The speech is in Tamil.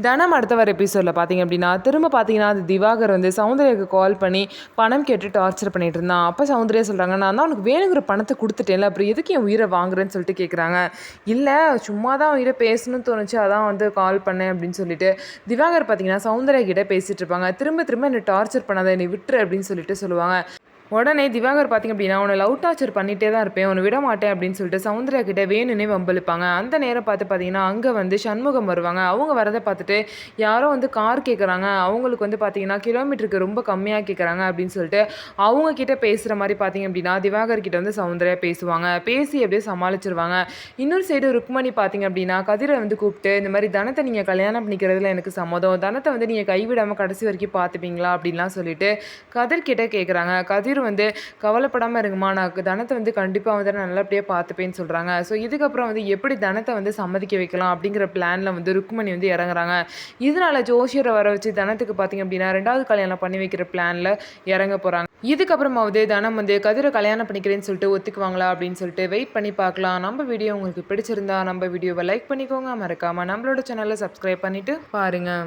தனம் அடுத்த வர எபிசோடில் பார்த்தீங்க அப்படின்னா திரும்ப பார்த்தீங்கன்னா அது திவாகர் வந்து சௌந்தர்யாவுக்கு கால் பண்ணி பணம் கேட்டு டார்ச்சர் பண்ணிட்டு இருந்தான். அப்போ சௌந்தர்யா சொல்கிறாங்க, நான் தான் உனக்கு வேணுங்கிற பணத்தை கொடுத்துட்டேன்ல, அப்புறம் எதுக்கு என் உயிரை வாங்குறேன்னு சொல்லிட்டு கேட்குறாங்க. இல்லை, சும்மா தான் உயிரை பேசணும்னு தோணுச்சு, அதான் வந்து கால் பண்ணேன் அப்படின்னு சொல்லிட்டு திவாகர் பார்த்தீங்கன்னா சௌந்தர்யா கிட்டே பேசிகிட்டு இருப்பாங்க. திரும்ப திரும்ப என்னை டார்ச்சர் பண்ணாத, என்னை விட்டுரு அப்படின்னு சொல்லிட்டு சொல்லுவாங்க. உடனே திவாகர் பார்த்திங்க அப்படின்னா உன்னை லவ் டார்ச்சர் பண்ணிகிட்டே தான் இருப்பேன், உன்னை விட மாட்டேன் அப்படின்னு சொல்லிட்டு சௌந்தர்யா கிட்டே வேணுன்னே வம்பளிப்பாங்க. அந்த நேரம் பார்த்தீங்கன்னா அங்கே வந்து சண்முகம் வருவாங்க. அவங்க வரதை பார்த்துட்டு யாரோ வந்து கார் கேட்குறாங்க, அவங்களுக்கு வந்து பார்த்தீங்கன்னா கிலோமீட்டருக்கு ரொம்ப கம்மியாக கேட்குறாங்க அப்படின்னு சொல்லிட்டு அவங்க கிட்டே பேசுகிற மாதிரி பார்த்தீங்க அப்படின்னா திவாகர் கிட்ட வந்து சௌந்தர்யா பேசுவாங்க. பேசி அப்படியே சமாளிச்சிருவாங்க. இன்னொரு சைடு ருக்மணி பார்த்தீங்க அப்படின்னா கதிரை வந்து கூப்பிட்டு இந்த மாதிரி தனத்தை நீங்கள் கல்யாணம் பண்ணிக்கிறதுல எனக்கு சம்மதம், தனத்தை வந்து நீங்கள் கைவிடாமல் கடைசி வரைக்கும் பார்த்துப்பீங்களா அப்படின்லாம் சொல்லிட்டு கதிர் கிட்டே கேட்குறாங்க. கதிர் வந்து கவலைப்படாமல் இருங்கம்மா, நான் தனத்தை வந்து கண்டிப்பாக வந்து நல்லபடியாக பார்த்துப்பேன்னு சொல்கிறாங்க. ஸோ இதுக்கப்புறம் வந்து எப்படி தனத்தை வந்து சம்மதிக்க வைக்கலாம் அப்படிங்கிற பிளானில் வந்து ருக்மணி வந்து இறங்குறாங்க. இதனால் ஜோஷியரை வர வச்சு தனத்துக்கு பார்த்திங்க அப்படின்னா 2வது கல்யாணம் பண்ணி வைக்கிற பிளானில் இறங்க போகிறாங்க. இதுக்கப்புறமாவது தனம் வந்து கதிரை கல்யாணம் பண்ணிக்கிறேன்னு சொல்லிட்டு ஒத்துக்குவாங்களா அப்படின்னு சொல்லிட்டு வெயிட் பண்ணி பார்க்கலாம். நம்ம வீடியோ உங்களுக்கு பிடிச்சிருந்தா நம்ம வீடியோவை லைக் பண்ணிக்கோங்க, மறக்காமல் நம்மளோட சேனலை சப்ஸ்கிரைப் பண்ணிவிட்டு பாருங்கள்.